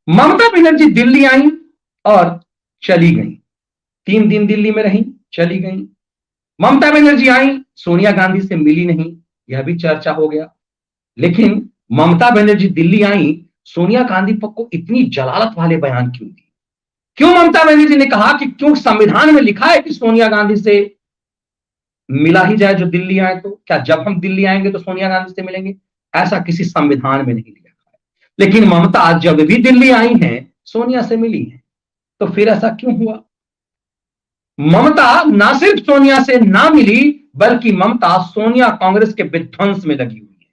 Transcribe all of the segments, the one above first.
ममता बनर्जी दिल्ली आई और चली गई। 3 दिन दिल्ली में रही, चली गई। ममता बनर्जी आई, सोनिया गांधी से मिली नहीं, यह भी चर्चा हो गया। लेकिन ममता बनर्जी दिल्ली आई, सोनिया गांधी पर को इतनी जलालत वाले बयान क्यों दी? क्यों ममता बनर्जी ने कहा कि क्यों संविधान में लिखा है कि सोनिया गांधी से मिला ही जाए जो दिल्ली आए? तो क्या जब हम दिल्ली आएंगे तो सोनिया गांधी से मिलेंगे? ऐसा किसी संविधान में नहीं लिखा है। लेकिन ममता जब भी दिल्ली आई हैं, सोनिया से मिली है। तो फिर ऐसा क्यों हुआ? ममता ना सिर्फ सोनिया से ना मिली, बल्कि ममता सोनिया कांग्रेस के विध्वंस में लगी हुई है।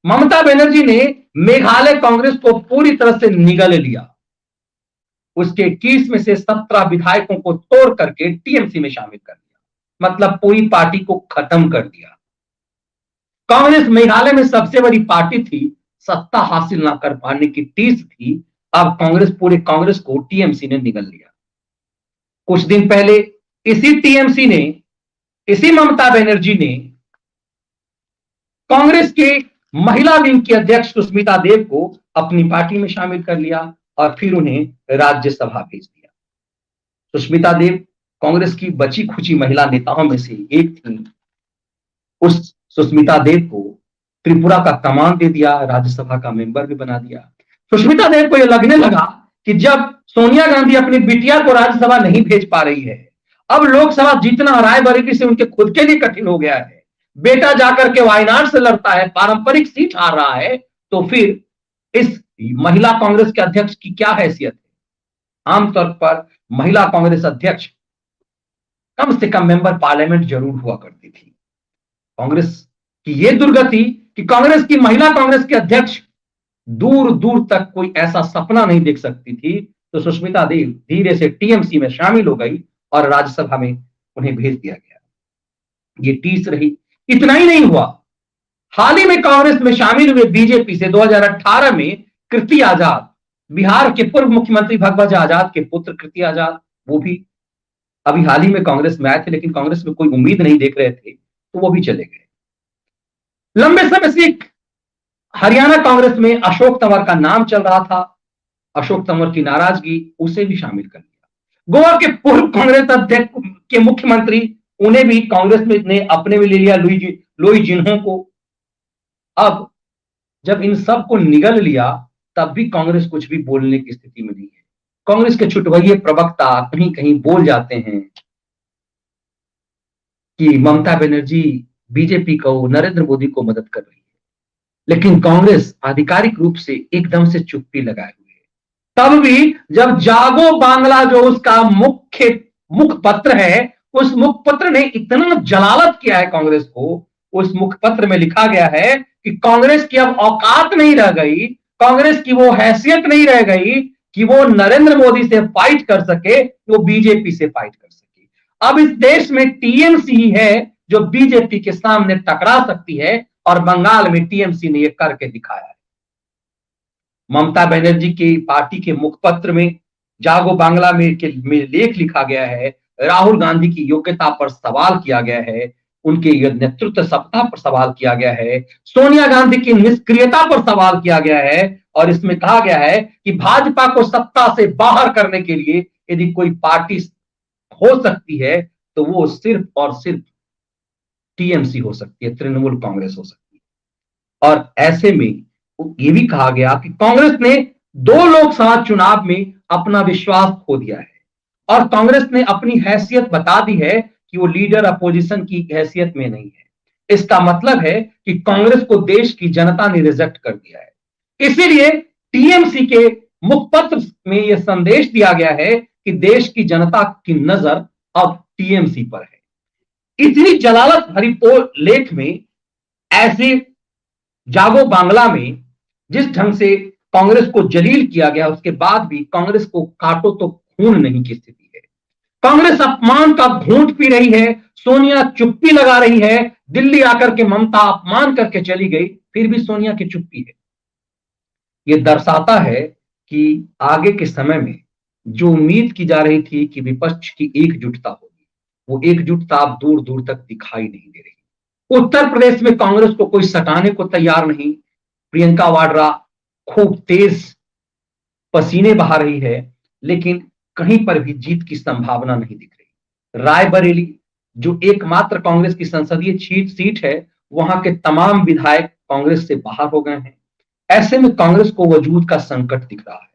ममता बनर्जी ने मेघालय कांग्रेस को पूरी तरह से निगल लिया। उसके 21 में से 17 विधायकों को तोड़ करके टीएमसी में शामिल कर दिया, मतलब पूरी पार्टी को खत्म कर दिया। कांग्रेस मेघालय में सबसे बड़ी पार्टी थी, सत्ता हासिल ना कर पाने की टीस थी। अब पूरे कांग्रेस को टीएमसी ने निगल लिया। कुछ दिन पहले इसी टीएमसी ने, इसी ममता बनर्जी ने कांग्रेस के महिला विंग की अध्यक्ष सुष्मिता देव को अपनी पार्टी में शामिल कर लिया और फिर उन्हें राज्यसभा भेज दिया। सुष्मिता देव कांग्रेस की बची खुची महिला नेताओं में से एक थी। उस सुष्मिता देव को त्रिपुरा का कमान दे दिया, राज्यसभा का मेंबर भी बना दिया। सुष्मिता देव को यह लगने लगा कि जब सोनिया गांधी अपनी बिटिया को राज्यसभा नहीं भेज पा रही है, अब लोकसभा जीतना रायबरेली से उनके खुद के लिए कठिन हो गया है, बेटा जाकर के वायनाड से लड़ता है, पारंपरिक सीट हार रहा है, तो फिर इस महिला कांग्रेस के अध्यक्ष की क्या हैसियत है? आमतौर पर महिला कांग्रेस अध्यक्ष कम से कम मेंबर पार्लियामेंट जरूर हुआ करती थी। कांग्रेस की यह दुर्गति कि कांग्रेस की महिला कांग्रेस के अध्यक्ष दूर दूर तक कोई ऐसा सपना नहीं देख सकती थी। तो सुष्मिता देव धीरे से टीएमसी में शामिल हो गई और राज्यसभा में उन्हें भेज दिया गया। ये टीस रही। इतना ही नहीं हुआ, हाल ही में कांग्रेस में शामिल हुए बीजेपी से 2018 में कृति आजाद, बिहार के पूर्व मुख्यमंत्री भगवत आजाद के पुत्र कृति आजाद, वो भी अभी हाल ही में कांग्रेस में आए थे, लेकिन कांग्रेस में कोई उम्मीद नहीं देख रहे थे, तो वो भी चले गए। लंबे समय से हरियाणा कांग्रेस में अशोक तंवर का नाम चल रहा था। अशोक तंवर की नाराजगी, उसे भी शामिल कर लिया। गोवा के पूर्व कांग्रेस अध्यक्ष के मुख्यमंत्री, उन्हें भी कांग्रेस में ने अपने में ले लिया, लोई जिन्हों को। अब जब इन सब को निगल लिया, तब भी कांग्रेस कुछ भी बोलने की स्थिति में नहीं है। कांग्रेस के छुटवैये प्रवक्ता कहीं कहीं बोल जाते हैं कि ममता बनर्जी बीजेपी को, नरेंद्र मोदी को मदद कर रही है, लेकिन कांग्रेस आधिकारिक रूप से एकदम से चुप्पी लगाए हुए है। तब भी जब जागो बांग्ला जो उसका मुखपत्र है, उस मुखपत्र ने इतना जलालत किया है कांग्रेस को, उस मुखपत्र में लिखा गया है कि कांग्रेस की अब औकात नहीं रह गई, कांग्रेस की वो हैसियत नहीं रह गई कि वो नरेंद्र मोदी से फाइट कर सके, वो बीजेपी से फाइट कर सके। अब इस देश में टीएमसी ही है जो बीजेपी के सामने टकरा सकती है, और बंगाल में टीएमसी ने यह करके दिखाया है। ममता बनर्जी की पार्टी के मुखपत्र में जागो बांग्ला में लेख लिखा गया है, राहुल गांधी की योग्यता पर सवाल किया गया है, उनके नेतृत्व सत्ता पर सवाल किया गया है, सोनिया गांधी की निष्क्रियता पर सवाल किया गया है, और इसमें कहा गया है कि भाजपा को सत्ता से बाहर करने के लिए यदि कोई पार्टी हो सकती है तो वो सिर्फ और सिर्फ टीएमसी हो सकती है, तृणमूल कांग्रेस हो सकती है। और ऐसे में ये भी कहा गया कि कांग्रेस ने 2 लोकसभा चुनाव में अपना विश्वास खो दिया है, और कांग्रेस ने अपनी हैसियत बता दी है कि वो लीडर अपोजिशन की हैसियत में नहीं है। इसका मतलब है कि कांग्रेस को देश की जनता ने रिजेक्ट कर दिया है। इसीलिए टीएमसी के मुखपत्र में यह संदेश दिया गया है कि देश की जनता की नजर अब टीएमसी पर है। इतनी जलालत भरी लेख में, ऐसे जागो बांग्ला में जिस ढंग से कांग्रेस को जलील किया गया, उसके बाद भी कांग्रेस को काटो तो खून नहीं की स्थिति है। कांग्रेस अपमान का घूंट पी रही है, सोनिया चुप्पी लगा रही है। दिल्ली आकर के ममता अपमान करके चली गई, फिर भी सोनिया की चुप्पी है। यह दर्शाता है कि आगे के समय में जो उम्मीद की जा रही थी कि विपक्ष की एकजुटता होगी, वो एकजुटता अब दूर दूर तक दिखाई नहीं दे रही। उत्तर प्रदेश में कांग्रेस को कोई सटाने को तैयार नहीं। प्रियंका वाड्रा खूब तेज पसीने बहा रही है, लेकिन कहीं पर भी जीत की संभावना नहीं दिख रही। रायबरेली जो एकमात्र कांग्रेस की संसदीय सीट है, वहां के तमाम विधायक कांग्रेस से बाहर हो गए हैं। ऐसे में कांग्रेस को वजूद का संकट दिख रहा है।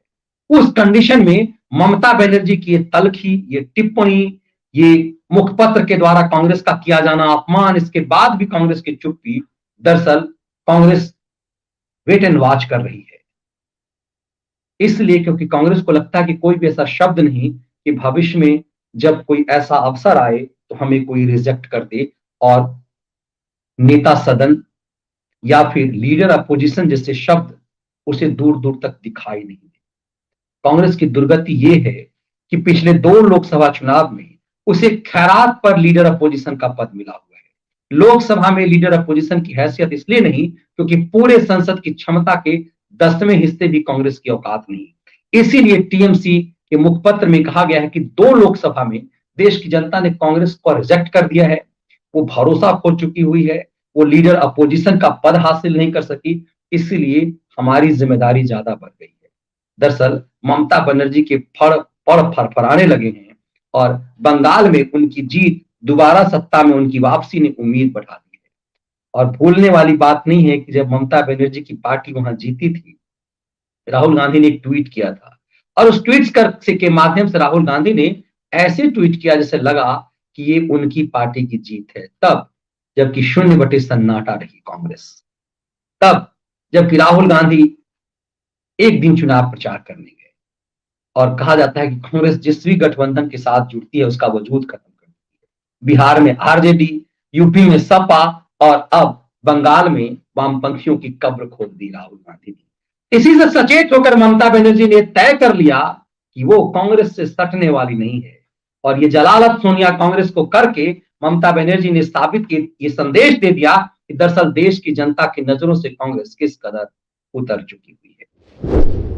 उस कंडीशन में ममता बनर्जी की ये तलखी, ये टिप्पणी, ये मुखपत्र के द्वारा कांग्रेस का किया जाना अपमान, इसके बाद भी कांग्रेस की चुप्पी, दरअसल कांग्रेस वेट एंड वॉच कर रही है। इसलिए क्योंकि कांग्रेस को लगता है कि कोई भी ऐसा शब्द नहीं कि भविष्य में जब कोई ऐसा अवसर आए तो हमें कोई रिजेक्ट कर दे और नेता सदन या फिर लीडर अपोजिशन जैसे शब्द उसे दूर दूर तक दिखाई नहीं दे। कांग्रेस की दुर्गति ये है कि पिछले 2 लोकसभा चुनाव में उसे खैरात पर लीडर अपोजिशन का पद मिला हुआ है। लोकसभा में लीडर अपोजिशन की हैसियत इसलिए नहीं क्योंकि पूरे संसद की क्षमता के 10वें हिस्से भी कांग्रेस की औकात नहीं। इसीलिए टीएमसी के मुखपत्र में कहा गया है कि 2 लोकसभा में देश की जनता ने कांग्रेस को रिजेक्ट कर दिया है, वो भरोसा खो चुकी हुई है, वो लीडर अपोजिशन का पद हासिल नहीं कर सकी, इसलिए हमारी जिम्मेदारी ज्यादा बढ़ गई है। दरअसल ममता बनर्जी के पड़ फरफराने लगे हैं और बंगाल में उनकी जीत, दोबारा सत्ता में उनकी वापसी ने उम्मीद बढ़ा दी है। और भूलने वाली बात नहीं है कि जब ममता बनर्जी की पार्टी वहां जीती थी, राहुल गांधी ने एक ट्वीट किया था और उस ट्वीट के माध्यम से राहुल गांधी ने ऐसे ट्वीट किया जैसे लगा कि ये उनकी पार्टी की जीत है। तब जबकि 0 सन्नाटा रही कांग्रेस, तब जबकि राहुल गांधी एक दिन चुनाव प्रचार करने गए और कहा जाता है कि कांग्रेस जिस भी गठबंधन के साथ जुड़ती है उसका वजूद खत्म कर देती है। बिहार में आरजेडी, यूपी में सपा और अब बंगाल में वामपंथियों की कब्र खोद दी राहुल गांधी ने। इसी से सचेत होकर ममता बनर्जी ने तय कर लिया कि वो कांग्रेस से सटने वाली नहीं है और ये जलालत सोनिया कांग्रेस को करके ममता बनर्जी ने साबित ये संदेश दे दिया कि दरअसल देश की जनता की नजरों से कांग्रेस किस कदर उतर चुकी हुई है।